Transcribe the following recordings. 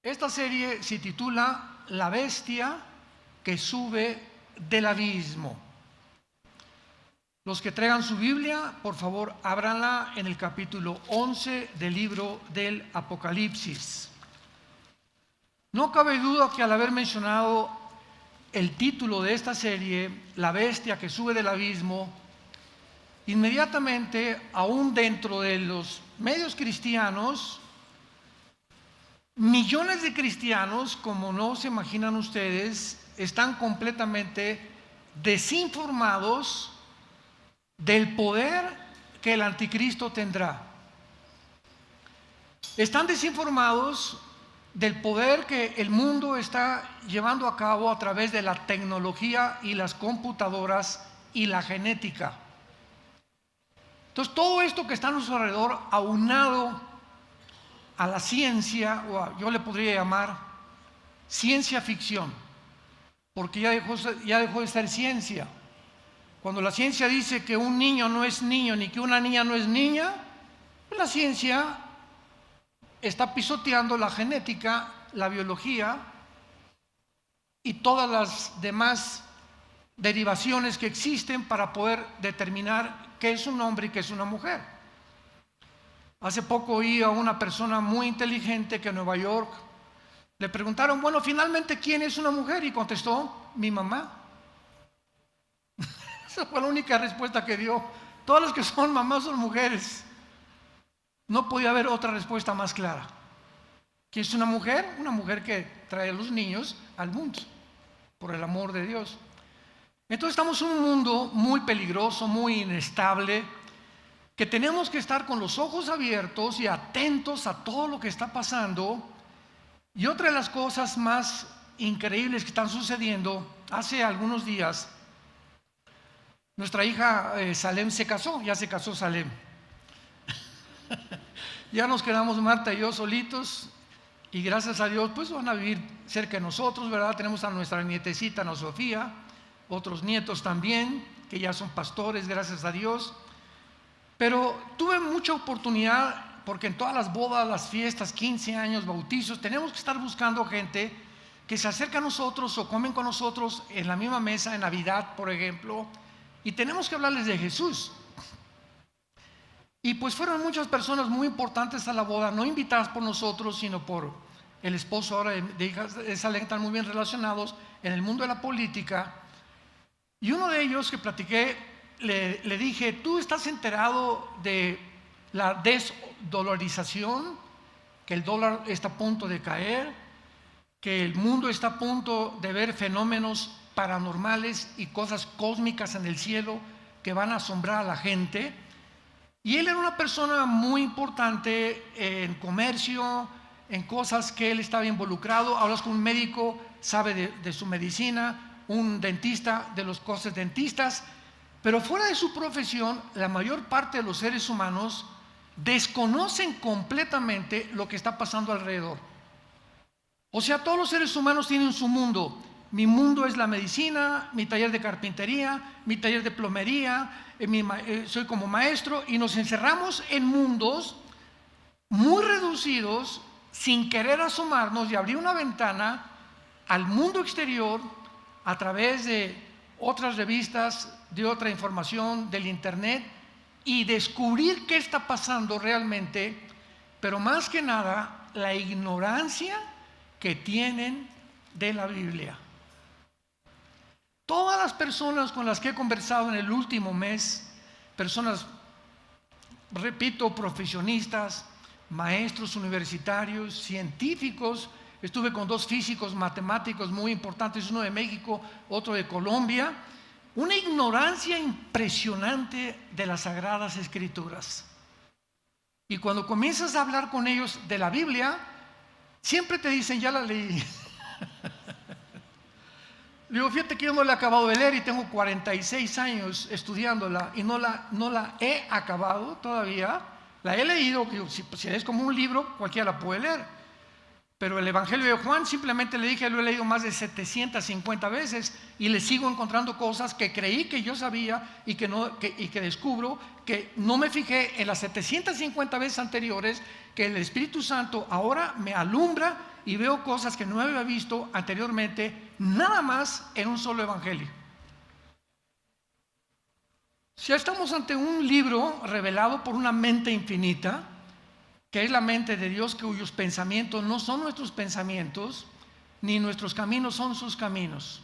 Esta serie se titula La bestia que sube del abismo. Los que traigan su Biblia, por favor, ábranla en el capítulo 11 del libro del Apocalipsis. No cabe duda que al haber mencionado el título de esta serie, La bestia que sube del abismo, inmediatamente, aún dentro de los medios cristianos, millones de cristianos, como no se imaginan ustedes, están completamente desinformados del poder que el anticristo tendrá. Están desinformados del poder que el mundo está llevando a cabo a través de la tecnología y las computadoras y la genética. Entonces, todo esto que está a nuestro alrededor, aunado a la ciencia, yo le podría llamar ciencia ficción, porque ya dejó de ser ciencia. Cuando la ciencia dice que un niño no es niño ni que una niña no es niña, pues la ciencia está pisoteando la genética, la biología y todas las demás derivaciones que existen para poder determinar qué es un hombre y qué es una mujer. Hace poco oí a una persona muy inteligente que en Nueva York le preguntaron, bueno, finalmente, ¿quién es una mujer? Y contestó, mi mamá. Esa fue la única respuesta que dio. Todas las que son mamás son mujeres. No podía haber otra respuesta más clara. ¿Quién es una mujer? Una mujer que trae a los niños al mundo, por el amor de Dios. Entonces estamos en un mundo muy peligroso, muy inestable, que tenemos que estar con los ojos abiertos y atentos a todo lo que está pasando. Y otra de las cosas más increíbles que están sucediendo, hace algunos días, nuestra hija Salem se casó, ya se casó Salem. Ya nos quedamos Marta y yo solitos y gracias a Dios pues van a vivir cerca de nosotros, ¿verdad? Tenemos a nuestra nietecita Ana Sofía, otros nietos también que ya son pastores, gracias a Dios. Pero tuve mucha oportunidad porque en todas las bodas, las fiestas, 15 años, bautizos, tenemos que estar buscando gente que se acerca a nosotros o comen con nosotros en la misma mesa en Navidad, por ejemplo, y tenemos que hablarles de Jesús. Y pues fueron muchas personas muy importantes a la boda, no invitadas por nosotros, sino por el esposo ahora de hijas de Salem, están muy bien relacionados en el mundo de la política. Y uno de ellos que platiqué, le dije, ¿tú estás enterado de la desdolarización? Que el dólar está a punto de caer, que el mundo está a punto de ver fenómenos paranormales y cosas cósmicas en el cielo que van a asombrar a la gente. Y él era una persona muy importante en comercio, en cosas que él estaba involucrado. Hablas con un médico, sabe de su medicina, un dentista de los cosas dentistas, pero fuera de su profesión, la mayor parte de los seres humanos desconocen completamente lo que está pasando alrededor. O sea, todos los seres humanos tienen su mundo. Mi mundo es la medicina, mi taller de carpintería, mi taller de plomería, soy como maestro, y nos encerramos en mundos muy reducidos sin querer asomarnos y abrir una ventana al mundo exterior a través de otras revistas, de otra información, del internet, y descubrir qué está pasando realmente, pero más que nada la ignorancia que tienen de la Biblia. Todas las personas con las que he conversado en el último mes, personas, repito, profesionistas, maestros universitarios, científicos, estuve con dos físicos matemáticos muy importantes, uno de México, otro de Colombia, una ignorancia impresionante de las Sagradas Escrituras. Y cuando comienzas a hablar con ellos de la Biblia, siempre te dicen, ya la leí. Le digo, fíjate que yo no la he acabado de leer y tengo 46 años estudiándola y no la he acabado todavía. La he leído, si es como un libro, cualquiera la puede leer. Pero el Evangelio de Juan simplemente le dije, lo he leído más de 750 veces y le sigo encontrando cosas que creí que yo sabía y que descubro que no me fijé en las 750 veces anteriores, que el Espíritu Santo ahora me alumbra y veo cosas que no había visto anteriormente, nada más en un solo evangelio. Si estamos ante un libro revelado por una mente infinita, que es la mente de Dios, cuyos pensamientos no son nuestros pensamientos, ni nuestros caminos son sus caminos.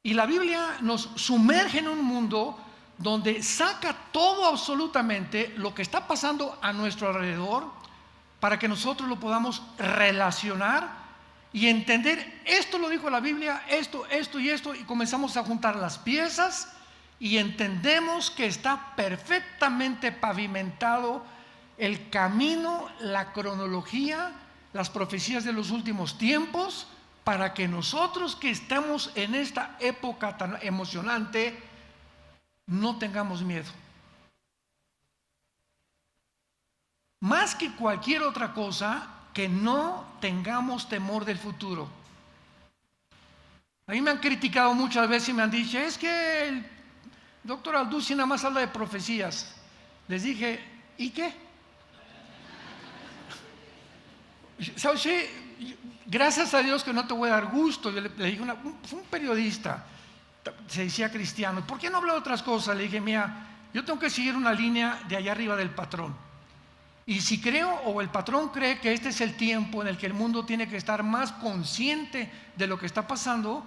Y la Biblia nos sumerge en un mundo donde saca todo absolutamente lo que está pasando a nuestro alrededor para que nosotros lo podamos relacionar y entender, esto lo dijo la Biblia, esto y esto, y comenzamos a juntar las piezas y entendemos que está perfectamente pavimentado el camino, la cronología, las profecías de los últimos tiempos, para que nosotros que estamos en esta época tan emocionante no tengamos miedo. Más que cualquier otra cosa, que no tengamos temor del futuro. A mí me han criticado muchas veces y me han dicho, es que el doctor Alducin nada más habla de profecías. Les dije, ¿y qué? ¿Sabes? Gracias a Dios que no te voy a dar gusto. Yo le dije, fue un periodista, se decía cristiano, ¿por qué no habla de otras cosas? Le dije, mira, yo tengo que seguir una línea de allá arriba del patrón. Y si creo o el patrón cree que este es el tiempo en el que el mundo tiene que estar más consciente de lo que está pasando,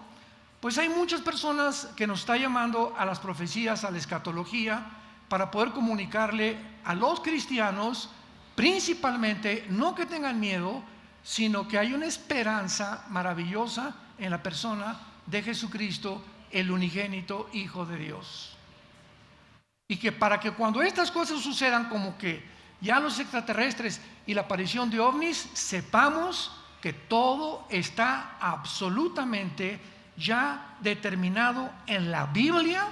pues hay muchas personas que nos están llamando a las profecías, a la escatología, para poder comunicarle a los cristianos, principalmente, no que tengan miedo, sino que hay una esperanza maravillosa en la persona de Jesucristo, el unigénito Hijo de Dios. Y que para que cuando estas cosas sucedan, como que ya los extraterrestres y la aparición de ovnis, sepamos que todo está absolutamente ya determinado en la Biblia,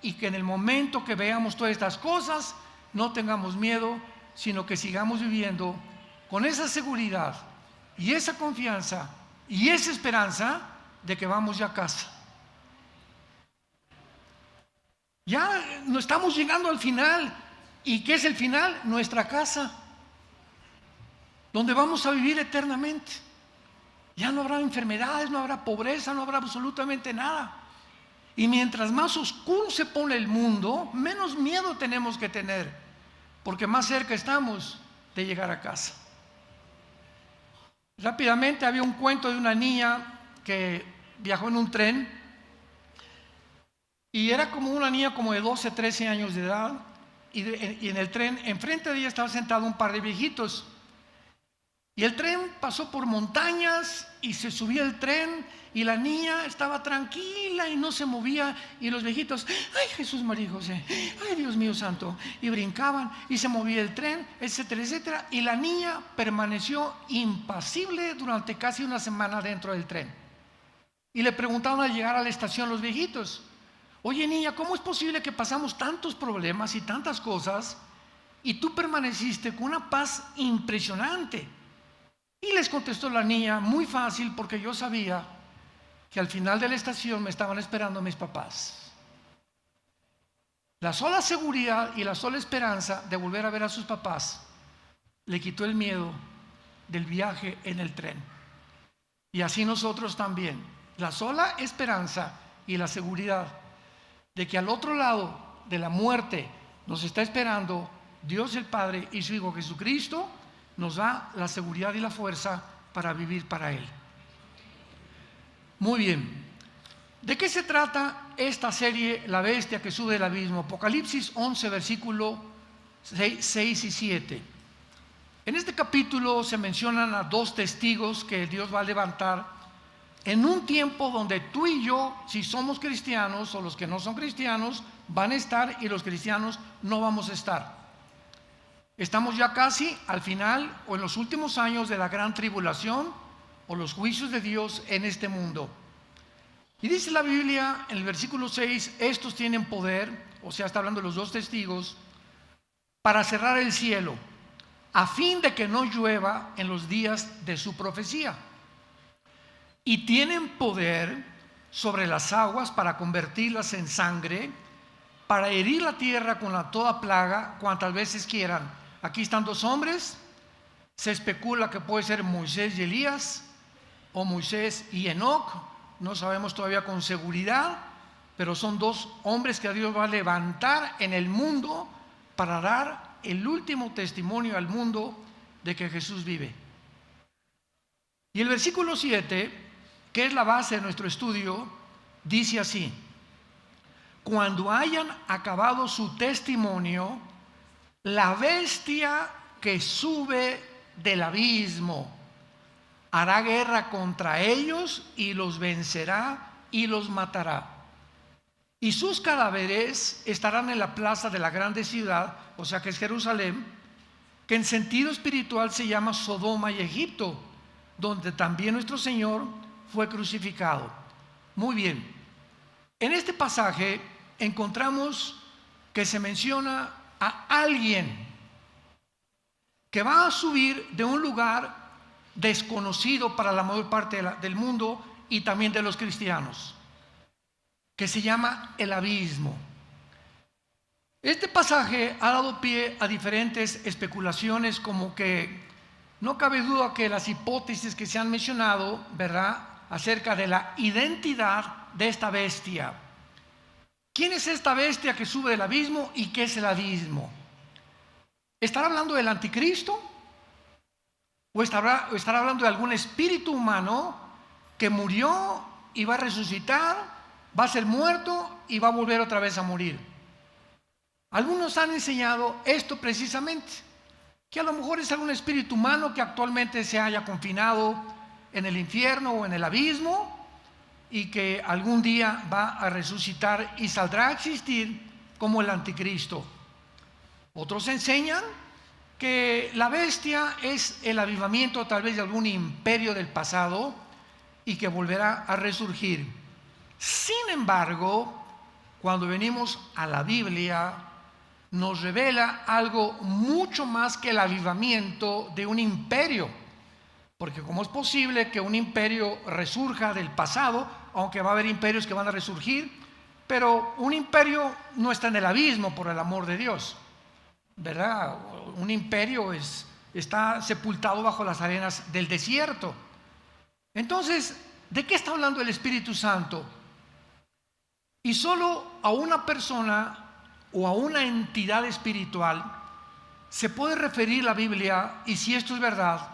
y que en el momento que veamos todas estas cosas no tengamos miedo, sino que sigamos viviendo con esa seguridad y esa confianza y esa esperanza de que vamos ya a casa. Ya no estamos llegando al final. ¿Y qué es el final? Nuestra casa, donde vamos a vivir eternamente. Ya no habrá enfermedades, no habrá pobreza, no habrá absolutamente nada. Y mientras más oscuro se pone el mundo, menos miedo tenemos que tener, porque más cerca estamos de llegar a casa. Rápidamente, había un cuento de una niña que viajó en un tren, y era como una niña como de 12, 13 años de edad. Y en el tren, enfrente de ella estaba sentado un par de viejitos. Y el tren pasó por montañas y se subía el tren y la niña estaba tranquila y no se movía. Y los viejitos, ay Jesús, María y José, ay Dios mío santo. Y brincaban y se movía el tren, etcétera, etcétera. Y la niña permaneció impasible durante casi una semana dentro del tren. Y le preguntaron al llegar a la estación los viejitos, oye niña, ¿cómo es posible que pasamos tantos problemas y tantas cosas y tú permaneciste con una paz impresionante? Y les contestó la niña, muy fácil, porque yo sabía que al final de la estación me estaban esperando mis papás. La sola seguridad y la sola esperanza de volver a ver a sus papás le quitó el miedo del viaje en el tren. Y así nosotros también, la sola esperanza y la seguridad de que al otro lado de la muerte nos está esperando Dios el Padre y su Hijo Jesucristo, nos da la seguridad y la fuerza para vivir para Él. Muy bien. ¿De qué se trata esta serie, La Bestia que sube del abismo? Apocalipsis 11, versículo 6 y 7. En este capítulo se mencionan a dos testigos que Dios va a levantar en un tiempo donde tú y yo, si somos cristianos o los que no son cristianos, van a estar y los cristianos no vamos a estar. Estamos ya casi al final o en los últimos años de la gran tribulación o los juicios de Dios en este mundo. Y dice la Biblia en el versículo 6, estos tienen poder, o sea, está hablando de los dos testigos, para cerrar el cielo, a fin de que no llueva en los días de su profecía. Y tienen poder sobre las aguas para convertirlas en sangre, para herir la tierra con toda plaga, cuantas veces quieran. Aquí están dos hombres Se especula que puede ser Moisés y Elías, o Moisés y Enoc, no sabemos todavía con seguridad, pero son dos hombres que Dios va a levantar en el mundo para dar el último testimonio al mundo de que Jesús vive. Y el versículo 7, que es la base de nuestro estudio, dice así: cuando hayan acabado su testimonio, la bestia que sube del abismo hará guerra contra ellos y los vencerá y los matará. Y sus cadáveres estarán en la plaza de la grande ciudad, o sea que es Jerusalén, que en sentido espiritual se llama Sodoma y Egipto, donde también nuestro Señor fue crucificado. Muy bien, en este pasaje encontramos que se menciona a alguien que va a subir de un lugar desconocido para la mayor parte del mundo y también de los cristianos, que se llama el abismo. Este pasaje ha dado pie a diferentes especulaciones, como que no cabe duda que las hipótesis que se han mencionado, ¿verdad?, acerca de la identidad de esta bestia. ¿Quién es esta bestia que sube del abismo y qué es el abismo? ¿Estará hablando del anticristo? ¿O estará hablando de algún espíritu humano que murió y va a resucitar, va a ser muerto y va a volver otra vez a morir? Algunos han enseñado esto precisamente, que a lo mejor es algún espíritu humano que actualmente se haya confinado en el infierno o en el abismo y que algún día va a resucitar y saldrá a existir como el anticristo. Otros enseñan que la bestia es el avivamiento tal vez de algún imperio del pasado y que volverá a resurgir. Sin embargo, cuando venimos a la Biblia, nos revela algo mucho más que el avivamiento de un imperio. Porque ¿cómo es posible que un imperio resurja del pasado? Aunque va a haber imperios que van a resurgir, pero un imperio no está en el abismo, por el amor de Dios, ¿verdad? Un imperio está sepultado bajo las arenas del desierto. Entonces, ¿de qué está hablando el Espíritu Santo? Y solo a una persona o a una entidad espiritual se puede referir la Biblia, y si esto es verdad,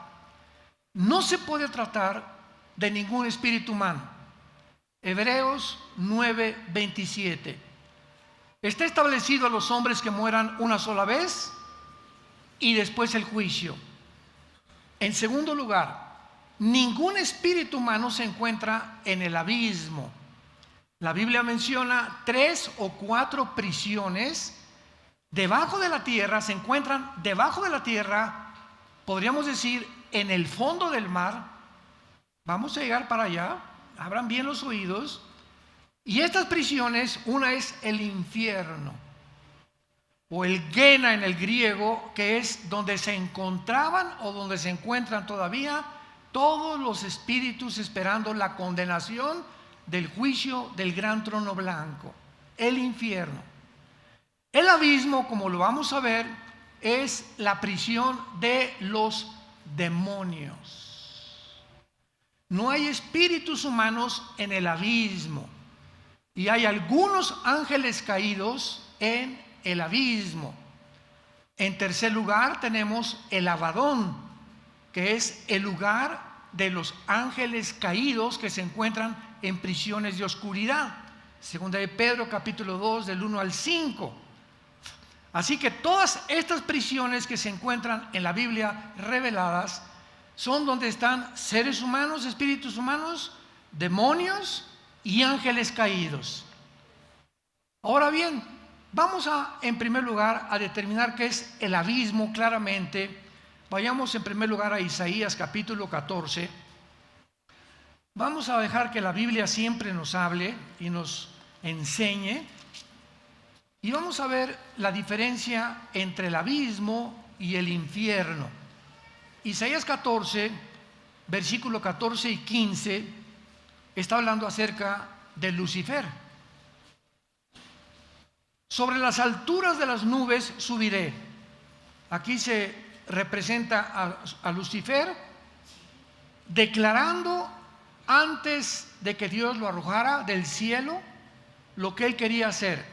no se puede tratar de ningún espíritu humano. Hebreos 9:27. Está establecido a los hombres que mueran una sola vez y después el juicio. En segundo lugar, ningún espíritu humano se encuentra en el abismo. La Biblia menciona 3 o 4 prisiones debajo de la tierra, se encuentran debajo de la tierra, podríamos decir en el fondo del mar. Vamos a llegar para allá, abran bien los oídos. Y estas prisiones, una es el infierno, o el Gena en el griego, que es donde se encontraban o donde se encuentran todavía todos los espíritus esperando la condenación del juicio del gran trono blanco, el infierno. El abismo, como lo vamos a ver, es la prisión de los demonios. No hay espíritus humanos en el abismo, y hay algunos ángeles caídos en el abismo. En tercer lugar tenemos el Abadón, que es el lugar de los ángeles caídos que se encuentran en prisiones de oscuridad. Segunda de Pedro capítulo 2 del 1 al 5. Así que todas estas prisiones que se encuentran en la Biblia reveladas son donde están seres humanos, espíritus humanos, demonios y ángeles caídos. Ahora bien, vamos en primer lugar a determinar qué es el abismo claramente. Vayamos en primer lugar a Isaías capítulo 14. Vamos a dejar que la Biblia siempre nos hable y nos enseñe. Y vamos a ver la diferencia entre el abismo y el infierno. Isaías 14, versículo 14 y 15, está hablando acerca de Lucifer. Sobre las alturas de las nubes subiré. Aquí se representa a Lucifer, declarando antes de que Dios lo arrojara del cielo lo que él quería hacer.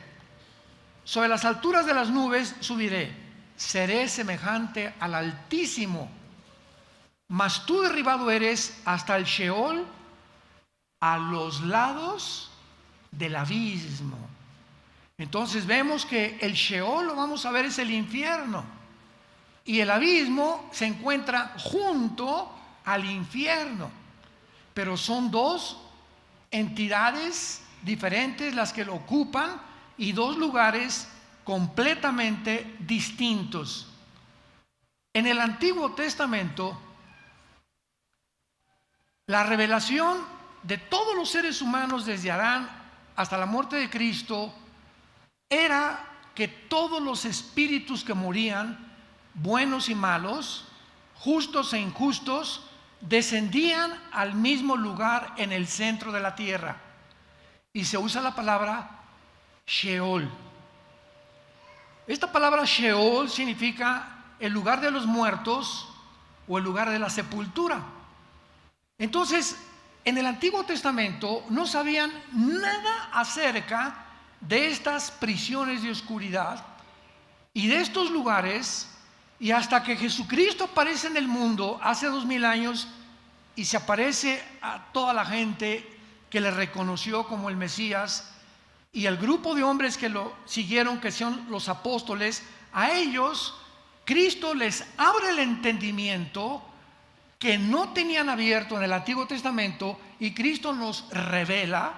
Sobre las alturas de las nubes subiré, seré semejante al Altísimo, mas tú derribado eres hasta el Sheol, a los lados del abismo. Entonces vemos que el Sheol, lo vamos a ver, es el infierno, y el abismo se encuentra junto al infierno, pero son dos entidades diferentes las que lo ocupan y dos lugares completamente distintos. En el Antiguo Testamento, la revelación de todos los seres humanos desde Adán hasta la muerte de Cristo era que todos los espíritus que morían, buenos y malos, justos e injustos, descendían al mismo lugar en el centro de la tierra, y se usa la palabra Sheol. Esta palabra Sheol significa el lugar de los muertos o el lugar de la sepultura. Entonces, en el Antiguo Testamento no sabían nada acerca de estas prisiones de oscuridad y de estos lugares, y hasta que Jesucristo aparece en el mundo hace 2000 años y se aparece a toda la gente que le reconoció como el Mesías, y el grupo de hombres que lo siguieron, que son los apóstoles, a ellos Cristo les abre el entendimiento que no tenían abierto en el Antiguo Testamento, y Cristo nos revela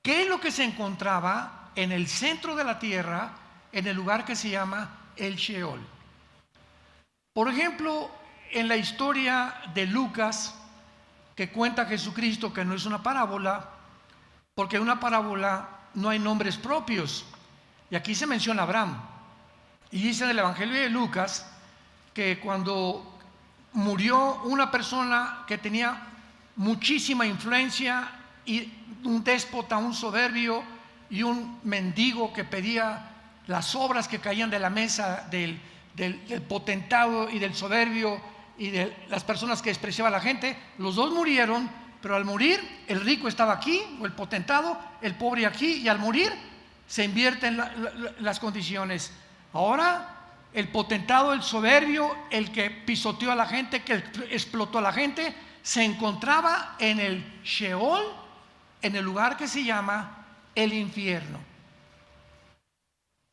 qué es lo que se encontraba en el centro de la tierra, en el lugar que se llama el Sheol. Por ejemplo, en la historia de Lucas, que cuenta Jesucristo, que no es una parábola, porque en una parábola no hay nombres propios, y aquí se menciona Abraham, y dice en el Evangelio de Lucas que cuando murió una persona que tenía muchísima influencia, y un déspota, un soberbio y un mendigo que pedía las obras que caían de la mesa del potentado y del soberbio y de las personas que despreciaba a la gente, los dos murieron, pero al morir el rico estaba aquí, o el potentado, el pobre aquí, y al morir se invierten las condiciones. Ahora el potentado, el soberbio, el que pisoteó a la gente, que explotó a la gente, se encontraba en el Sheol, en el lugar que se llama el infierno.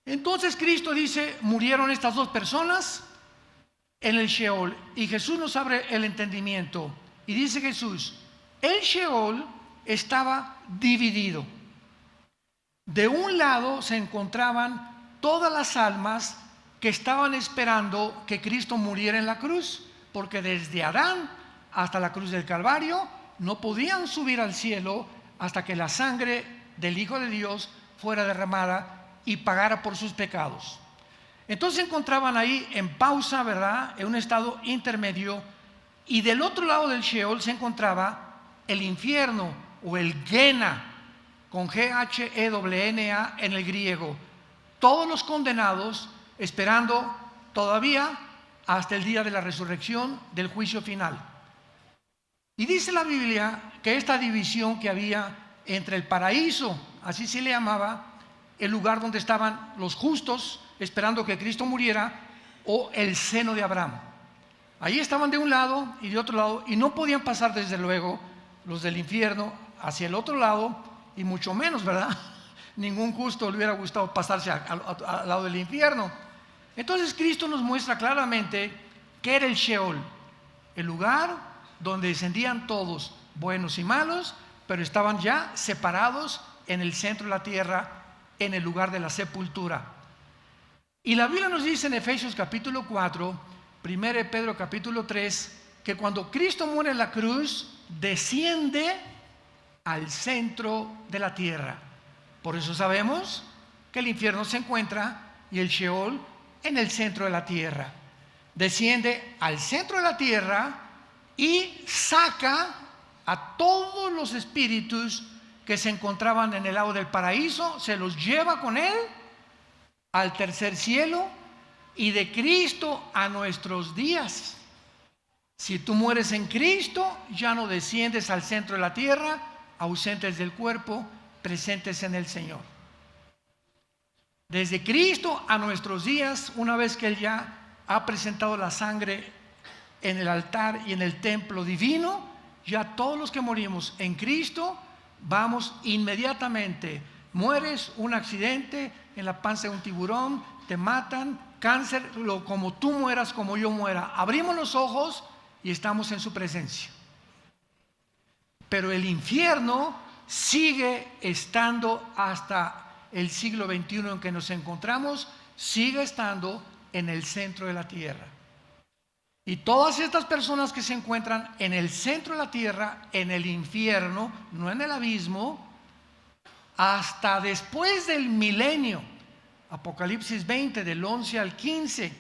Entonces Cristo dice, murieron estas dos personas en el Sheol, y Jesús nos abre el entendimiento, y dice Jesús, el Sheol estaba dividido. De un lado se encontraban todas las almas que estaban esperando que Cristo muriera en la cruz, porque desde Adán hasta la cruz del Calvario no podían subir al cielo hasta que la sangre del Hijo de Dios fuera derramada y pagara por sus pecados. Entonces se encontraban ahí en pausa, ¿verdad?, en un estado intermedio, y del otro lado del Sheol se encontraba el infierno, o el Gehenna, con G-H-E-N-A en el griego. Todos los condenados esperando todavía hasta el día de la resurrección, del juicio final. Y dice la Biblia que esta división que había entre el paraíso, así se le llamaba, el lugar donde estaban los justos esperando que Cristo muriera, o el seno de Abraham. Ahí estaban de un lado y de otro lado, y no podían pasar desde luego los del infierno hacia el otro lado, y mucho menos, ¿verdad? Ningún justo le hubiera gustado pasarse al lado del infierno. Entonces Cristo nos muestra claramente que era el Sheol, el lugar donde descendían todos, buenos y malos, pero estaban ya separados en el centro de la tierra, en el lugar de la sepultura. Y la Biblia nos dice en Efesios capítulo 4, 1 Pedro capítulo 3, que cuando Cristo muere en la cruz, desciende al centro de la tierra. Por eso sabemos que el infierno se encuentra, y el Sheol, en el centro de la tierra. Desciende al centro de la tierra y saca a todos los espíritus que se encontraban en el lado del paraíso, se los lleva con él al tercer cielo, y de Cristo a nuestros días. Si tú mueres en Cristo, ya no desciendes al centro de la tierra, ausentes del cuerpo, presentes en el Señor. Desde Cristo a nuestros días, una vez que Él ya ha presentado la sangre en el altar y en el templo divino, ya todos los que morimos en Cristo, vamos inmediatamente. Mueres, un accidente, en la panza de un tiburón, te matan, cáncer, como tú mueras, como yo muera. Abrimos los ojos y estamos en su presencia. Pero el infierno sigue estando hasta el siglo XXI en que nos encontramos, sigue estando en el centro de la tierra. Y todas estas personas que se encuentran en el centro de la tierra, en el infierno, no en el abismo, hasta después del milenio, Apocalipsis 20, del 11 al 15,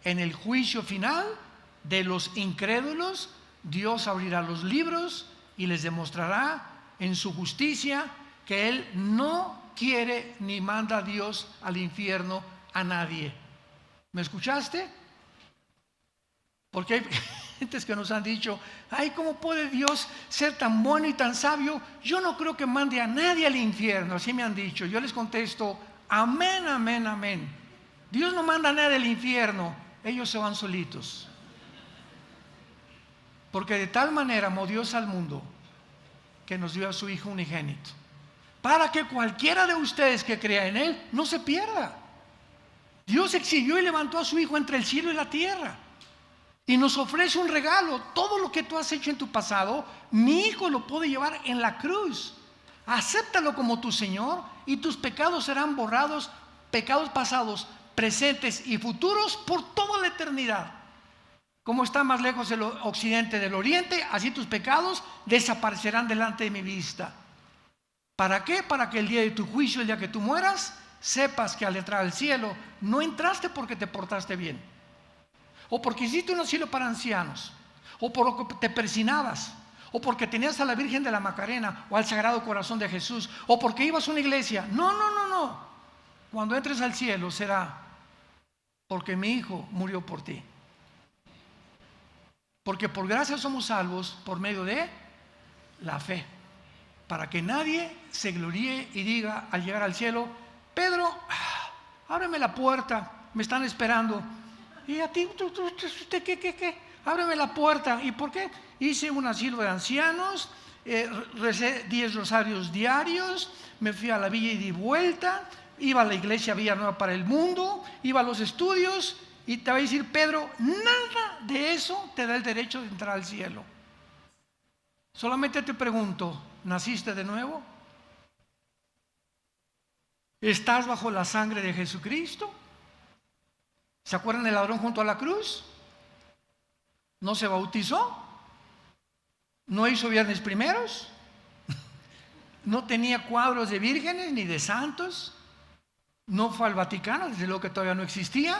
en el juicio final de los incrédulos, Dios abrirá los libros y les demostrará en su justicia que Él no quiere ni manda a Dios al infierno a nadie. ¿Me escuchaste? Porque hay gentes que nos han dicho, ay, ¿cómo puede Dios ser tan bueno y tan sabio? Yo no creo que mande a nadie al infierno. Así me han dicho. Yo les contesto, amén, amén, amén. Dios no manda a nadie al infierno. Ellos se van solitos. Porque de tal manera amó Dios al mundo que nos dio a su Hijo unigénito, para que cualquiera de ustedes que crea en Él no se pierda. Dios exhibió y levantó a su Hijo entre el cielo y la tierra y nos ofrece un regalo. Todo lo que tú has hecho en tu pasado, mi Hijo lo puede llevar en la cruz. Acéptalo como tu Señor y tus pecados serán borrados, pecados pasados, presentes y futuros por toda la eternidad. Como está más lejos el occidente del oriente, así tus pecados desaparecerán delante de mi vista. ¿Para qué? Para que el día de tu juicio, el día que tú mueras, sepas que al entrar al cielo no entraste porque te portaste bien, o porque hiciste un asilo para ancianos, o porque te persinabas, o porque tenías a la Virgen de la Macarena o al Sagrado Corazón de Jesús, o porque ibas a una iglesia. No. Cuando entres al cielo será porque mi Hijo murió por ti. Porque por gracia somos salvos por medio de la fe, para que nadie se gloríe y diga al llegar al cielo, Pedro, ábreme la puerta, me están esperando. Y a ti, ¿usted qué? Ábreme la puerta. ¿Y por qué? Hice un asilo de ancianos, recé 10 rosarios diarios, me fui a la villa y di vuelta, iba a la iglesia Villanueva para el Mundo, iba a los estudios. Y te va a decir Pedro, nada de eso te da el derecho de entrar al cielo. Solamente te pregunto, ¿naciste de nuevo? ¿Estás bajo la sangre de Jesucristo? ¿Se acuerdan del ladrón junto a la cruz? ¿No se bautizó? ¿No hizo viernes primeros? ¿No tenía cuadros de vírgenes ni de santos? ¿No fue al Vaticano? Desde luego que todavía no existía.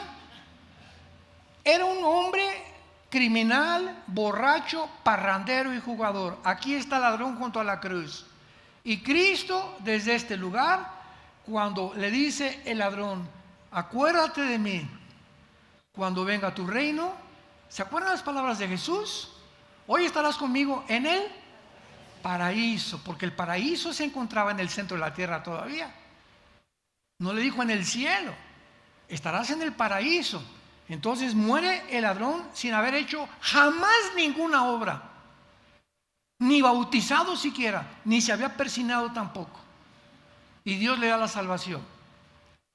Era un hombre criminal, borracho, parrandero y jugador. Aquí está el ladrón junto a la cruz. Y Cristo, desde este lugar, cuando le dice el ladrón, acuérdate de mí cuando venga tu reino. ¿Se acuerdan las palabras de Jesús? Hoy estarás conmigo en el paraíso, porque el paraíso se encontraba en el centro de la tierra todavía. No le dijo en el cielo, estarás en el paraíso. Entonces muere el ladrón sin haber hecho jamás ninguna obra, ni bautizado siquiera, ni se había persinado tampoco. Y Dios le da la salvación.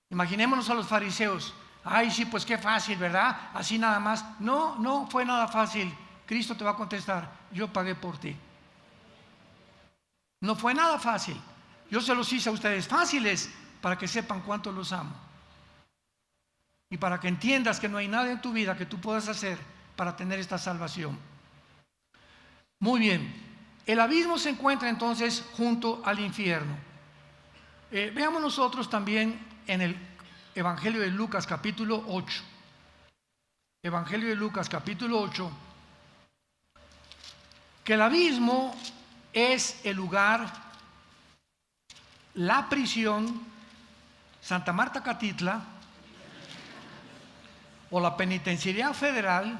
Imaginémonos a los fariseos. Ay, sí, pues qué fácil, ¿verdad? Así nada más. No fue nada fácil. Cristo te va a contestar, yo pagué por ti. No fue nada fácil. Yo se los hice a ustedes fáciles para que sepan cuánto los amo. Y para que entiendas que no hay nada en tu vida que tú puedas hacer para tener esta salvación. Muy bien, el abismo se encuentra entonces junto al infierno. Veamos nosotros también en el Evangelio de Lucas capítulo 8. Evangelio de Lucas capítulo 8, que el abismo es el lugar, la prisión, Santa Marta Catitla, o la penitenciaría federal,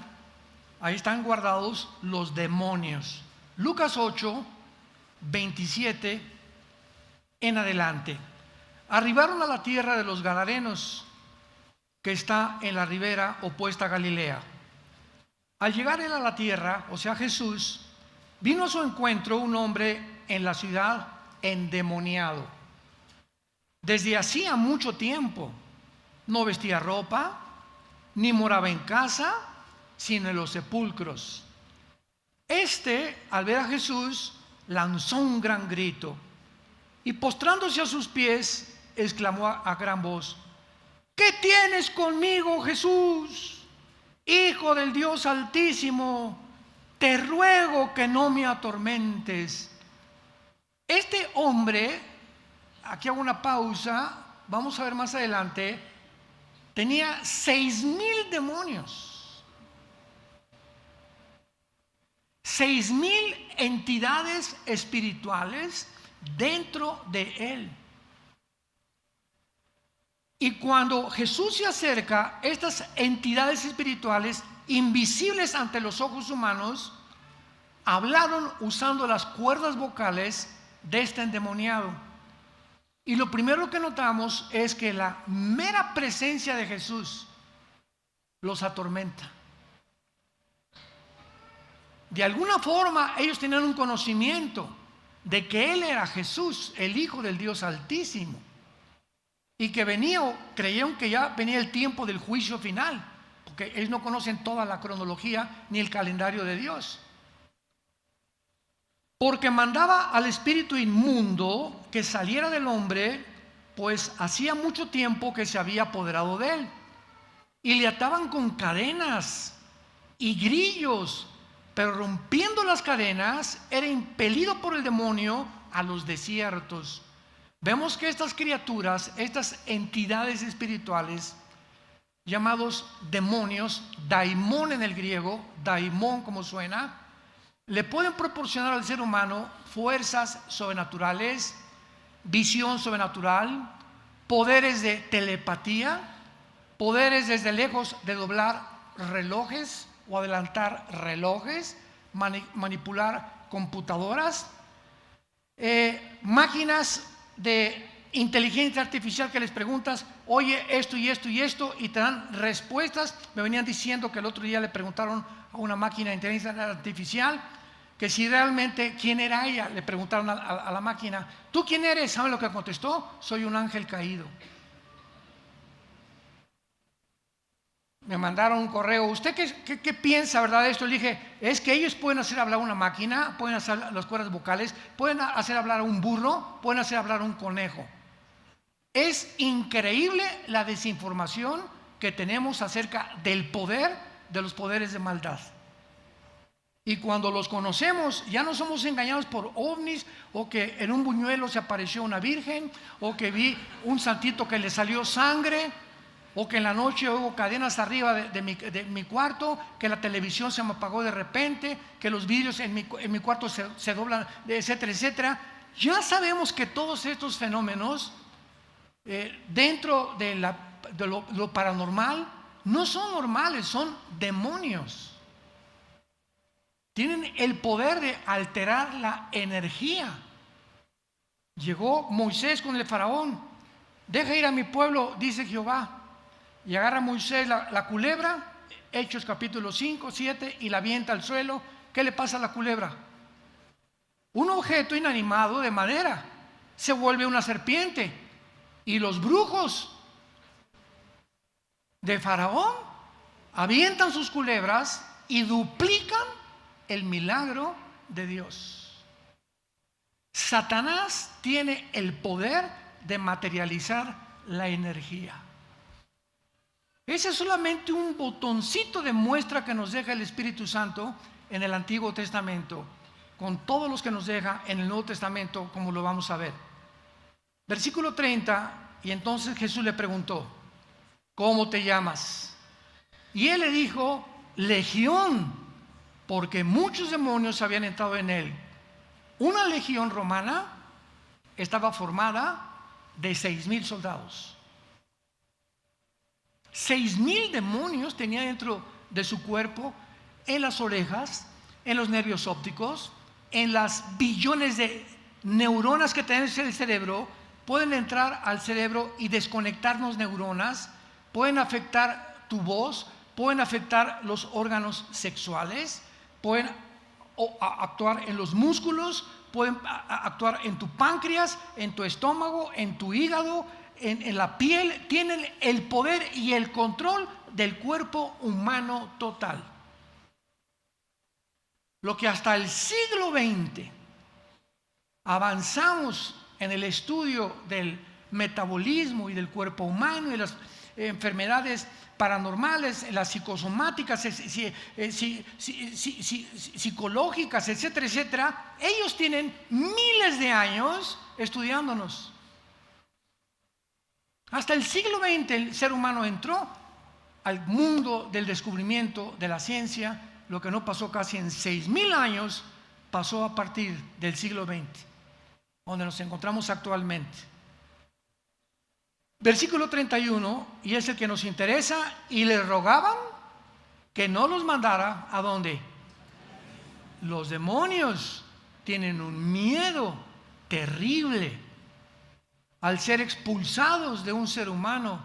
ahí están guardados los demonios. Lucas 8, 27 en adelante. Arribaron a la tierra de los Gadarenos, que está en la ribera opuesta a Galilea. Al llegar él a la tierra, o sea Jesús, vino a su encuentro un hombre en la ciudad endemoniado. Desde hacía mucho tiempo no vestía ropa, ni moraba en casa, sino en los sepulcros. Al ver a Jesús, lanzó un gran grito y postrándose a sus pies, exclamó a gran voz: ¿qué tienes conmigo, Jesús, Hijo del Dios Altísimo? Te ruego que no me atormentes. Este hombre, aquí hago una pausa, vamos a ver más adelante, tenía 6,000 demonios, 6,000 entidades espirituales dentro de él. Y cuando Jesús se acerca, estas entidades espirituales, invisibles ante los ojos humanos, hablaron usando las cuerdas vocales de este endemoniado. Y lo primero que notamos es que la mera presencia de Jesús los atormenta. De alguna forma ellos tenían un conocimiento de que Él era Jesús, el Hijo del Dios Altísimo, y que creyeron que ya venía el tiempo del juicio final, porque ellos no conocen toda la cronología ni el calendario de Dios. Porque mandaba al espíritu inmundo que saliera del hombre, pues hacía mucho tiempo que se había apoderado de él, y le ataban con cadenas y grillos, pero rompiendo las cadenas era impelido por el demonio a los desiertos. Vemos que estas criaturas, estas entidades espirituales llamados demonios, daimón en el griego, daimón como suena, le pueden proporcionar al ser humano fuerzas sobrenaturales, visión sobrenatural, poderes de telepatía, poderes desde lejos de doblar relojes o adelantar relojes, manipular computadoras, máquinas de inteligencia artificial que les preguntas: oye, esto y esto y esto, y te dan respuestas. Me venían diciendo que el otro día le preguntaron a una máquina de inteligencia artificial que si realmente quién era ella. Le preguntaron a la máquina: ¿tú quién eres? ¿Saben lo que contestó? Soy un ángel caído. Me mandaron un correo: ¿usted qué piensa, verdad, de esto? Le dije: es que ellos pueden hacer hablar a una máquina, pueden hacer las cuerdas vocales, pueden hacer hablar a un burro, pueden hacer hablar a un conejo. Es increíble la desinformación que tenemos acerca del poder de los poderes de maldad. Y cuando los conocemos, ya no somos engañados por ovnis, o que en un buñuelo se apareció una virgen, o que vi un santito que le salió sangre, o que en la noche hubo cadenas arriba de mi cuarto, que la televisión se me apagó de repente, que los vidrios en mi cuarto se doblan, etcétera, etcétera. Ya sabemos que todos estos fenómenos dentro de lo paranormal no son normales, son demonios. Tienen el poder de alterar la energía. Llegó Moisés con el faraón: deja ir a mi pueblo, dice Jehová. Y agarra a Moisés la culebra, Hechos capítulo 5, 7, y la avienta al suelo. ¿Qué le pasa a la culebra? Un objeto inanimado de madera se vuelve una serpiente. Y los brujos de Faraón avientan sus culebras y duplican el milagro de Dios. Satanás tiene el poder de materializar la energía. Ese es solamente un botoncito de muestra que nos deja el Espíritu Santo en el Antiguo Testamento, con todos los que nos deja en el Nuevo Testamento, como lo vamos a ver. Versículo 30, y entonces Jesús le preguntó: ¿cómo te llamas? Y él le dijo: Legión, porque muchos demonios habían entrado en él. Una legión romana estaba formada de 6,000 soldados. 6,000 demonios tenía dentro de su cuerpo, en las orejas, en los nervios ópticos, en las billones de neuronas que tenemos en el cerebro. Pueden entrar al cerebro y desconectarnos neuronas, pueden afectar tu voz, pueden afectar los órganos sexuales, pueden actuar en los músculos, pueden actuar en tu páncreas, en tu estómago, en tu hígado, en la piel. Tienen el poder y el control del cuerpo humano total. Lo que hasta el siglo XX avanzamos en el estudio del metabolismo y del cuerpo humano y las enfermedades paranormales, las psicosomáticas, psicológicas, etcétera, etcétera. Ellos tienen miles de años estudiándonos. Hasta el siglo XX el ser humano entró al mundo del descubrimiento de la ciencia. Lo que no pasó casi en 6,000 años pasó a partir del siglo XX, donde nos encontramos actualmente. Versículo 31, y es el que nos interesa: y le rogaban que no los mandara. ¿A dónde? Los demonios tienen un miedo terrible al ser expulsados de un ser humano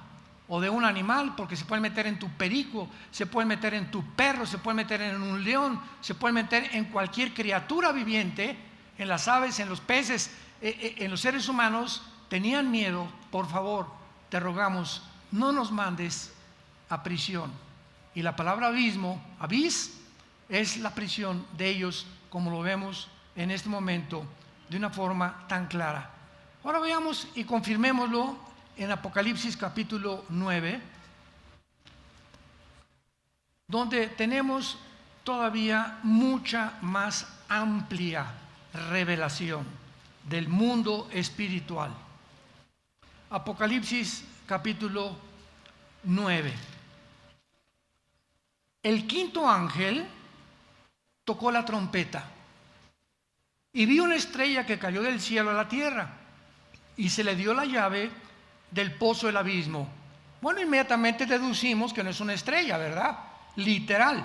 o de un animal, porque se pueden meter en tu perico, se pueden meter en tu perro, se pueden meter en un león, se pueden meter en cualquier criatura viviente, en las aves, en los peces, en los seres humanos. Tenían miedo. Por favor, te rogamos, no nos mandes a prisión. Y la palabra abismo, abis, es la prisión de ellos, como lo vemos en este momento de una forma tan clara. Ahora veamos y confirmémoslo en Apocalipsis capítulo 9, donde tenemos todavía mucha más amplia revelación del mundo espiritual. Apocalipsis capítulo 9. El quinto ángel tocó la trompeta y vi una estrella que cayó del cielo a la tierra, y se le dio la llave del pozo del abismo. Bueno, inmediatamente deducimos que no es una estrella, ¿verdad? Literal.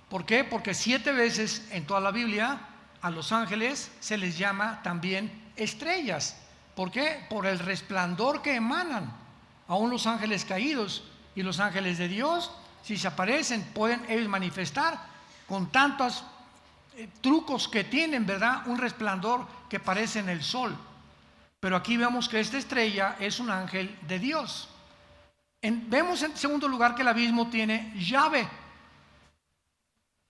¿Por qué? Porque 7 veces en toda la Biblia a los ángeles se les llama también estrellas. ¿Por qué? Por el resplandor que emanan. Aún los ángeles caídos y los ángeles de Dios, si se aparecen, pueden ellos manifestar con tantos trucos que tienen, ¿verdad? Un resplandor que parece en el sol. Pero aquí vemos que esta estrella es un ángel de Dios. Vemos en segundo lugar que el abismo tiene llave.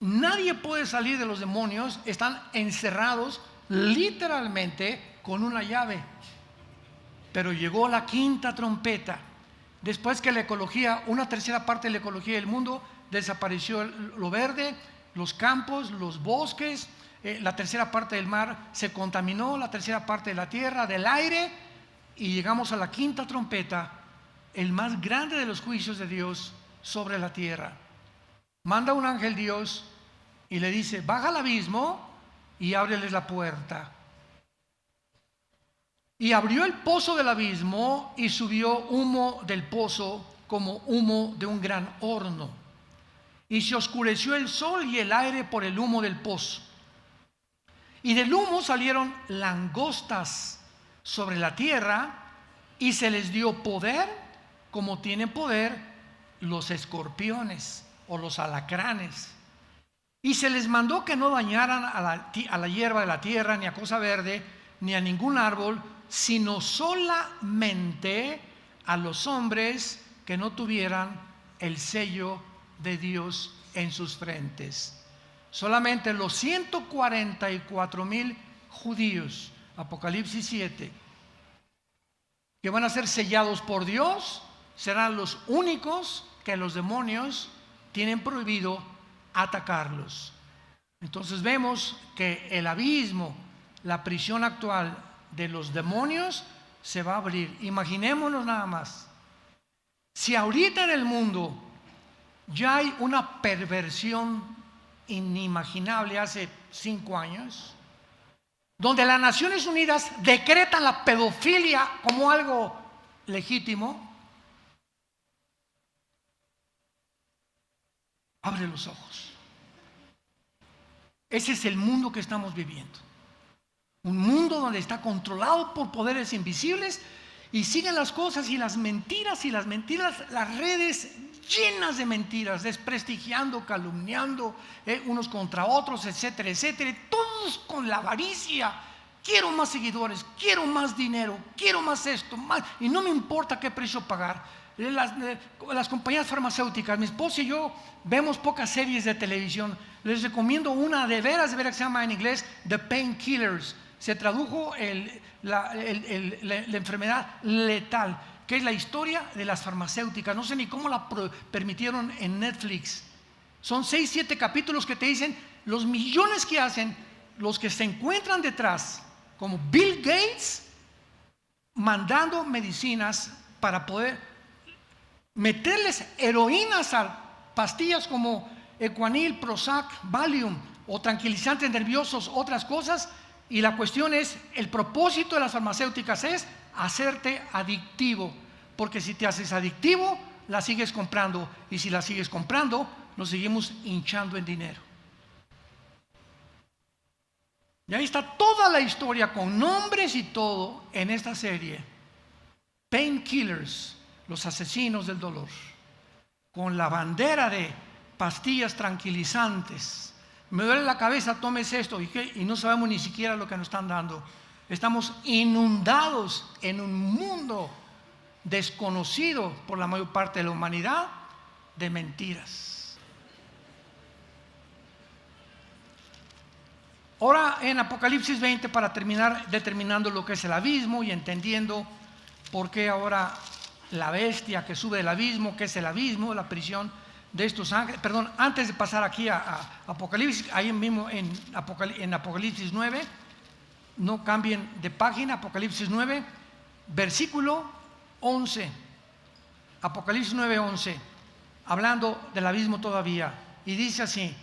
Nadie puede salir de los demonios, están encerrados literalmente con una llave. Pero llegó la quinta trompeta, después que la ecología, una tercera parte de la ecología del mundo, desapareció lo verde, los campos, los bosques, la tercera parte del mar se contaminó, la tercera parte de la tierra, del aire, y llegamos a la quinta trompeta, el más grande de los juicios de Dios sobre la tierra. Manda un ángel Dios y le dice: baja al abismo y ábreles la puerta. Y abrió el pozo del abismo y subió humo del pozo como humo de un gran horno. Y se oscureció el sol y el aire por el humo del pozo. Y del humo salieron langostas sobre la tierra, y se les dio poder como tienen poder los escorpiones o los alacranes. Y se les mandó que no dañaran a la hierba de la tierra, ni a cosa verde, ni a ningún árbol, sino solamente a los hombres que no tuvieran el sello de Dios en sus frentes. Solamente los 144,000 judíos, Apocalipsis 7, que van a ser sellados por Dios, serán los únicos que los demonios tienen prohibido atacarlos. Entonces vemos que el abismo, la prisión actual de los demonios, se va a abrir. Imaginémonos nada más, si ahorita en el mundo ya hay una perversión inimaginable hace 5 años, donde las Naciones Unidas decretan la pedofilia como algo legítimo, Abre los ojos. Ese es el mundo que estamos viviendo. Un mundo donde está controlado por poderes invisibles y siguen las cosas y las mentiras, las redes llenas de mentiras, desprestigiando, calumniando unos contra otros, etcétera, etcétera. Todos con la avaricia. Quiero más seguidores, quiero más dinero, quiero más esto, más, y no me importa qué precio pagar. Las compañías farmacéuticas, mi esposa y yo vemos pocas series de televisión. Les recomiendo una de veras que se llama en inglés The Painkillers. Se tradujo la enfermedad letal, que es la historia de las farmacéuticas. No sé ni cómo la permitieron en Netflix. Son 6, 7 capítulos que te dicen los millones que hacen los que se encuentran detrás, como Bill Gates, mandando medicinas para poder meterles heroínas a pastillas como Equanil, Prozac, Valium o tranquilizantes nerviosos, otras cosas. Y la cuestión es, el propósito de las farmacéuticas es hacerte adictivo, porque si te haces adictivo, la sigues comprando, y si la sigues comprando, nos seguimos hinchando en dinero. Y ahí está toda la historia con nombres y todo en esta serie. Painkillers, los asesinos del dolor, con la bandera de pastillas tranquilizantes. Me duele la cabeza, tómese esto, y no sabemos ni siquiera lo que nos están dando. Estamos inundados en un mundo desconocido por la mayor parte de la humanidad de mentiras. Ahora en Apocalipsis 20, para terminar determinando lo que es el abismo y entendiendo por qué ahora la bestia que sube del abismo, que es el abismo, la prisión de estos ángeles. Perdón, antes de pasar aquí a Apocalipsis, ahí mismo en Apocalipsis 9, no cambien de página, Apocalipsis 9, versículo 11. Apocalipsis 9, 11, hablando del abismo todavía, y dice así: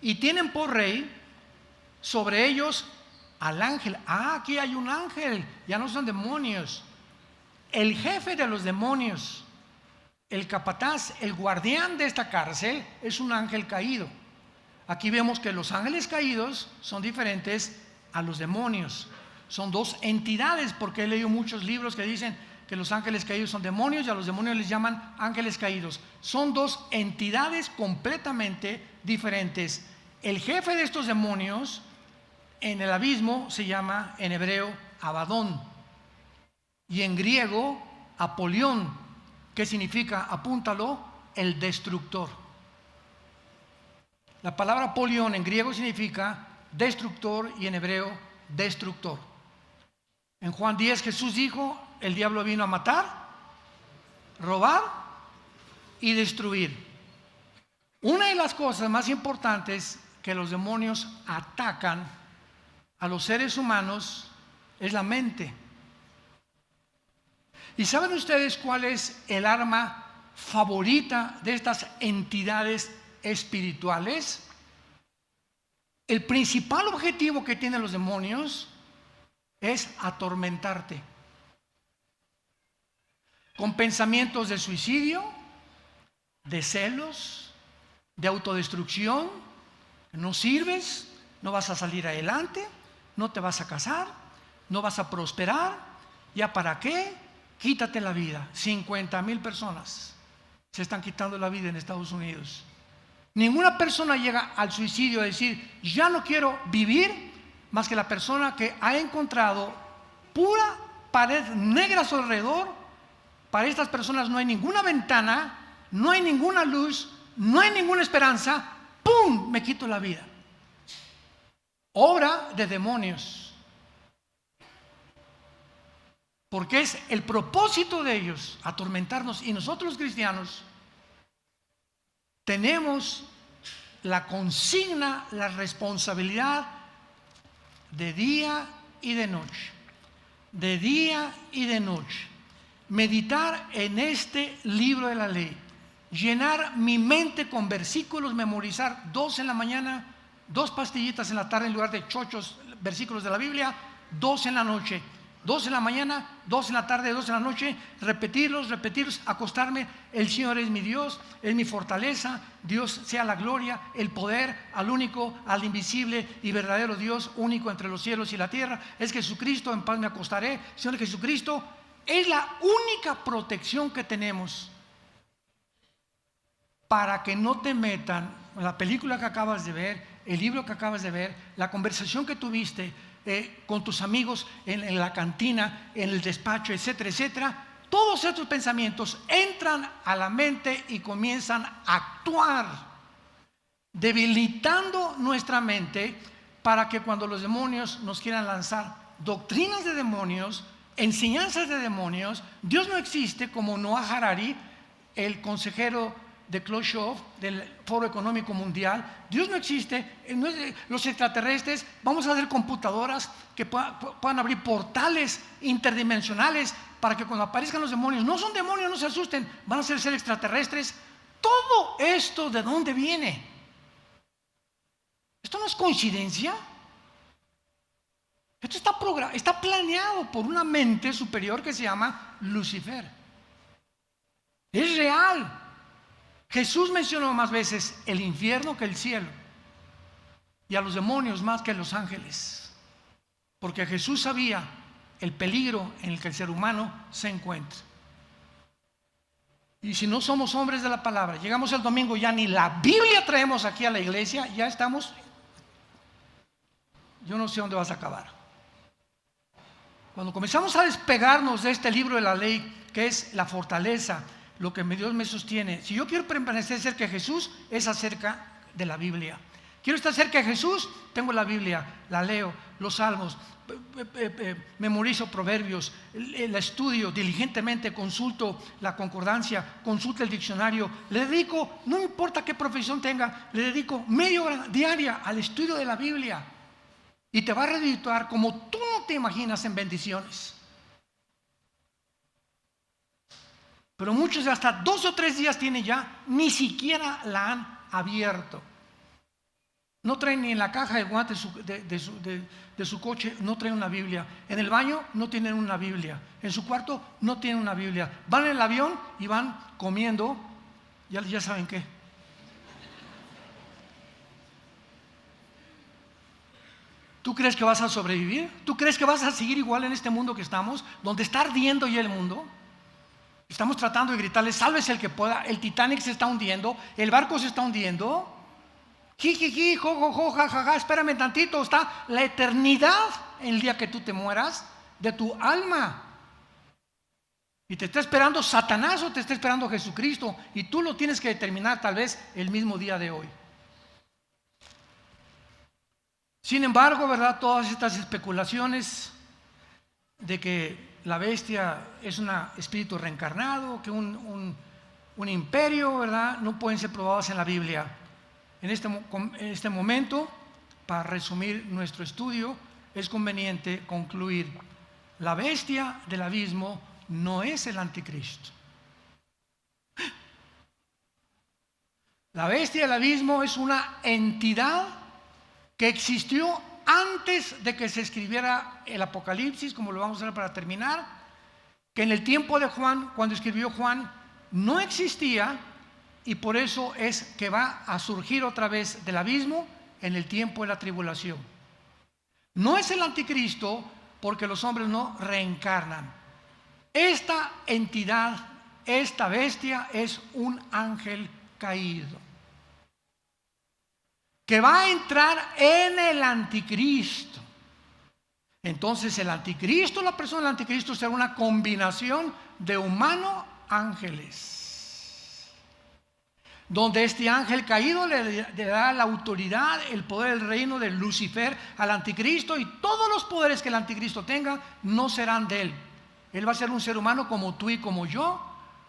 y tienen por rey sobre ellos al ángel. Aquí hay un ángel, ya no son demonios. El jefe de los demonios, el capataz, el guardián de esta cárcel, es un ángel caído. Aquí vemos que los ángeles caídos son diferentes a los demonios. Son dos entidades, porque he leído muchos libros que dicen que los ángeles caídos son demonios y a los demonios les llaman ángeles caídos. Son dos entidades completamente diferentes. El jefe de estos demonios en el abismo se llama en hebreo Abadón y en griego Apolión, que significa, apúntalo, el destructor. La palabra Apolión en griego significa destructor y en hebreo destructor. En Juan 10 Jesús dijo: el diablo vino a matar, robar y destruir. Una de las cosas más importantes que los demonios atacan a los seres humanos es la mente. ¿Y saben ustedes cuál es el arma favorita de estas entidades espirituales? El principal objetivo que tienen los demonios es atormentarte con pensamientos de suicidio, de celos, de autodestrucción. No sirves, no vas a salir adelante, no te vas a casar, no vas a prosperar. ¿Ya para qué? Quítate la vida. 50,000 personas se están quitando la vida en Estados Unidos. Ninguna persona llega al suicidio a decir: ya no quiero vivir, más que la persona que ha encontrado pura pared negra a su alrededor. Para estas personas no hay ninguna ventana, no hay ninguna luz, no hay ninguna esperanza. ¡Pum! Me quito la vida. Obra de demonios. Porque es el propósito de ellos atormentarnos. Y nosotros los cristianos tenemos la consigna, la responsabilidad de día y de noche. De día y de noche. Meditar en este libro de la ley. Llenar mi mente con versículos, memorizar 2 en la mañana, 2 pastillitas en la tarde en lugar de chochos versículos de la Biblia, 2 en la noche. 2 en la mañana, 2 en la tarde, 2 en la noche, repetirlos, acostarme. El Señor es mi Dios, es mi fortaleza. Dios sea la gloria, el poder al único, al invisible y verdadero Dios, único entre los cielos y la tierra. Es Jesucristo, en paz me acostaré. Señor Jesucristo es la única protección que tenemos para que no te metan la película que acabas de ver, el libro que acabas de ver, la conversación que tuviste con tus amigos en la cantina, en el despacho, etcétera, etcétera. Todos estos pensamientos entran a la mente y comienzan a actuar, debilitando nuestra mente para que cuando los demonios nos quieran lanzar doctrinas de demonios, enseñanzas de demonios, Dios no existe, como Noah Harari, el consejero de Klaus Schwab, del Foro Económico Mundial. Dios no existe, los extraterrestres. Vamos a hacer computadoras que puedan abrir portales interdimensionales para que cuando aparezcan los demonios, no son demonios, no se asusten, van a ser extraterrestres. Todo esto, ¿de dónde viene? Esto no es coincidencia. Esto está planeado por una mente superior que se llama Lucifer. Es real. Jesús mencionó más veces el infierno que el cielo, y a los demonios más que a los ángeles, porque Jesús sabía el peligro en el que el ser humano se encuentra. Y si no somos hombres de la palabra, llegamos el domingo, ya ni la Biblia traemos aquí a la iglesia, ya estamos, yo no sé dónde vas a acabar. Cuando comenzamos a despegarnos de este libro de la ley, que es la fortaleza, lo que Dios me sostiene, si yo quiero permanecer cerca de Jesús, es acerca de la Biblia. Quiero estar cerca de Jesús, tengo la Biblia, la leo, los salmos, memorizo proverbios, la estudio diligentemente, consulto la concordancia, consulto el diccionario, le dedico, no importa qué profesión tenga, le dedico media hora diaria al estudio de la Biblia, y te va a redituar como tú no te imaginas en bendiciones. Pero muchos hasta 2 o 3 días tienen ya, ni siquiera la han abierto. No traen ni en la caja de guantes de su coche, no traen una Biblia. En el baño no tienen una Biblia. En su cuarto no tienen una Biblia. Van en el avión y van comiendo, ya saben qué. ¿Tú crees que vas a sobrevivir? ¿Tú crees que vas a seguir igual en este mundo que estamos, donde está ardiendo ya el mundo? Estamos tratando de gritarle, sálvese el que pueda. El Titanic se está hundiendo, el barco se está hundiendo. Jijiji, jojojo, jajaja, espérame tantito. Está la eternidad en el día que tú te mueras de tu alma. Y te está esperando Satanás o te está esperando Jesucristo. Y tú lo tienes que determinar tal vez el mismo día de hoy. Sin embargo, ¿verdad? Todas estas especulaciones de que la bestia es un espíritu reencarnado, que un imperio, ¿verdad?, no pueden ser probadas en la Biblia. En este momento, para resumir nuestro estudio, es conveniente concluir: la bestia del abismo no es el anticristo. La bestia del abismo es una entidad que existió antes de que se escribiera el Apocalipsis, como lo vamos a ver para terminar, que en el tiempo de Juan, cuando escribió Juan, no existía, y por eso es que va a surgir otra vez del abismo en el tiempo de la tribulación. No es el anticristo, porque los hombres no reencarnan. Esta entidad, esta bestia, es un ángel caído, que va a entrar en el anticristo. Entonces el anticristo, la persona del anticristo, será una combinación de humano-ángeles, donde este ángel caído le da la autoridad, el poder del reino de Lucifer al anticristo, y todos los poderes que el anticristo tenga no serán de él. Él va a ser un ser humano como tú y como yo,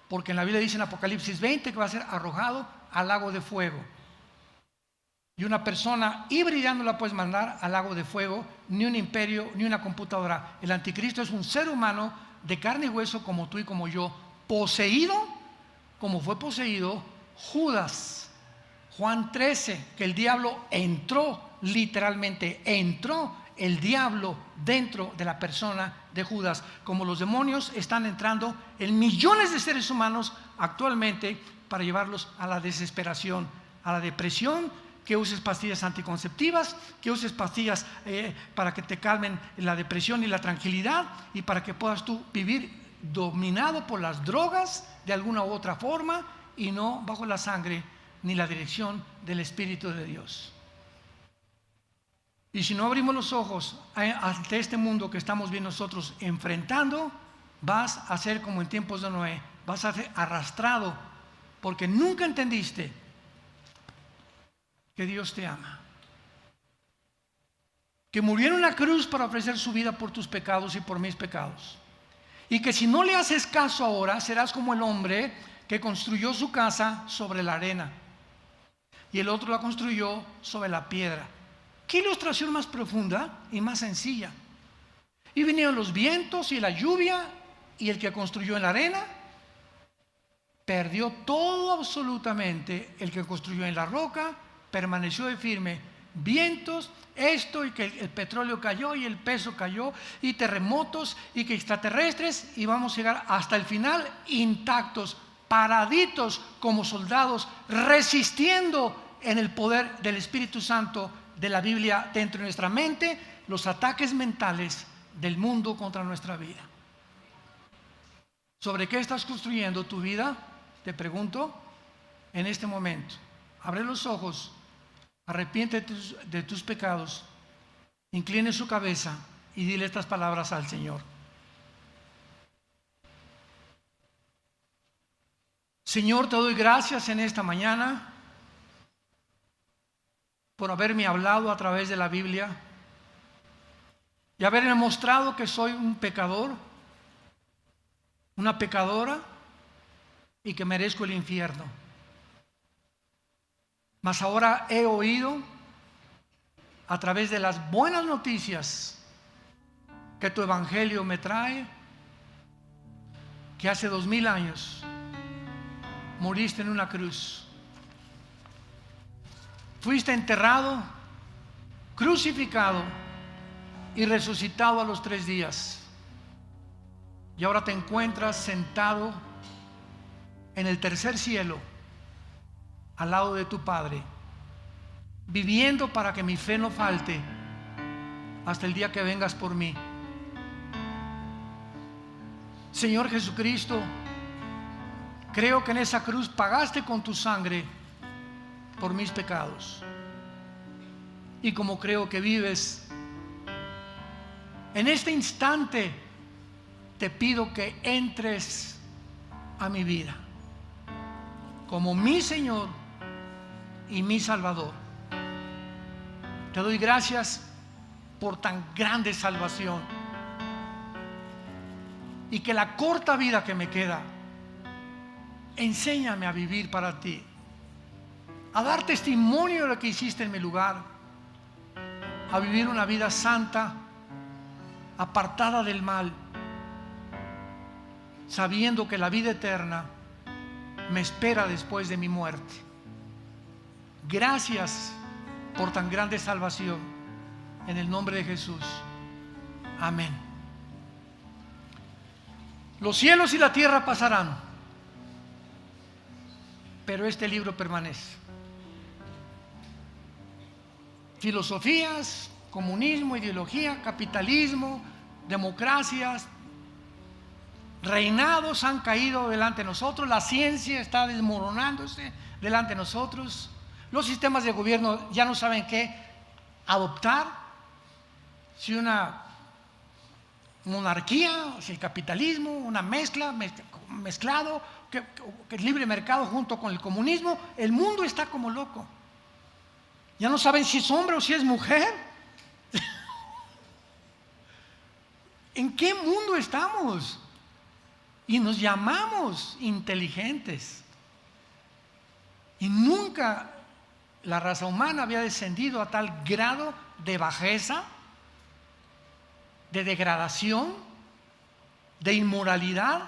porque en la Biblia dice en Apocalipsis 20 que va a ser arrojado al lago de fuego. Y una persona híbrida no la puedes mandar al lago de fuego, ni un imperio, ni una computadora. El anticristo es un ser humano de carne y hueso como tú y como yo, poseído como fue poseído Judas. Juan 13, que el diablo entró, literalmente entró el diablo dentro de la persona de Judas, como los demonios están entrando en millones de seres humanos actualmente para llevarlos a la desesperación, a la depresión, que uses pastillas anticonceptivas, que uses pastillas para que te calmen la depresión y la tranquilidad, y para que puedas tú vivir dominado por las drogas de alguna u otra forma y no bajo la sangre ni la dirección del Espíritu de Dios. Y si no abrimos los ojos ante este mundo que estamos bien nosotros enfrentando, vas a ser como en tiempos de Noé, vas a ser arrastrado porque nunca entendiste que Dios te ama, que murió en una cruz para ofrecer su vida por tus pecados y por mis pecados, y que si no le haces caso ahora, serás como el hombre que construyó su casa sobre la arena y el otro la construyó sobre la piedra. ¿Qué ilustración más profunda y más sencilla? Y vinieron los vientos y la lluvia, y el que construyó en la arena perdió todo absolutamente. El que construyó en la roca permaneció de firme. Vientos, esto, y que el petróleo cayó y el peso cayó, y terremotos y que extraterrestres, y vamos a llegar hasta el final intactos, paraditos como soldados, resistiendo en el poder del Espíritu Santo de la Biblia dentro de nuestra mente, los ataques mentales del mundo contra nuestra vida. ¿Sobre qué estás construyendo tu vida? Te pregunto en este momento. Abre los ojos, arrepiéntete de tus pecados, incline su cabeza y dile estas palabras al Señor. Señor, te doy gracias en esta mañana por haberme hablado a través de la Biblia y haberme mostrado que soy un pecador, una pecadora, y que merezco el infierno. Mas ahora he oído a través de las buenas noticias que tu evangelio me trae, que hace 2000 años moriste en una cruz, fuiste enterrado, crucificado y resucitado a los 3 días, y ahora te encuentras sentado en el tercer cielo al lado de tu Padre, viviendo para que mi fe no falte hasta el día que vengas por mí. Señor Jesucristo, creo que en esa cruz pagaste con tu sangre por mis pecados, y como creo que vives en este instante, te pido que entres a mi vida como mi Señor y mi Salvador. Te doy gracias por tan grande salvación, y que la corta vida que me queda, enséñame a vivir para ti, a dar testimonio de lo que hiciste en mi lugar, a vivir una vida santa, apartada del mal, sabiendo que la vida eterna me espera después de mi muerte. Gracias por tan grande salvación, en el nombre de Jesús. Amén. Los cielos y la tierra pasarán, pero este libro permanece. Filosofías, comunismo, ideología, capitalismo, democracias, reinados han caído delante de nosotros, la ciencia está desmoronándose delante de nosotros, los sistemas de gobierno ya no saben qué adoptar, si una monarquía, si el capitalismo, una mezclado, que el libre mercado junto con el comunismo. El mundo está como loco, ya no saben si es hombre o si es mujer. ¿En qué mundo estamos? Y nos llamamos inteligentes, y nunca la raza humana había descendido a tal grado de bajeza, de degradación, de inmoralidad,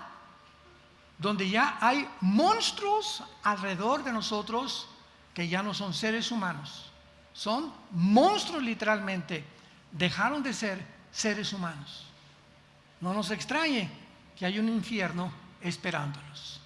donde ya hay monstruos alrededor de nosotros que ya no son seres humanos, son monstruos literalmente, dejaron de ser seres humanos. No nos extrañe que hay un infierno esperándolos.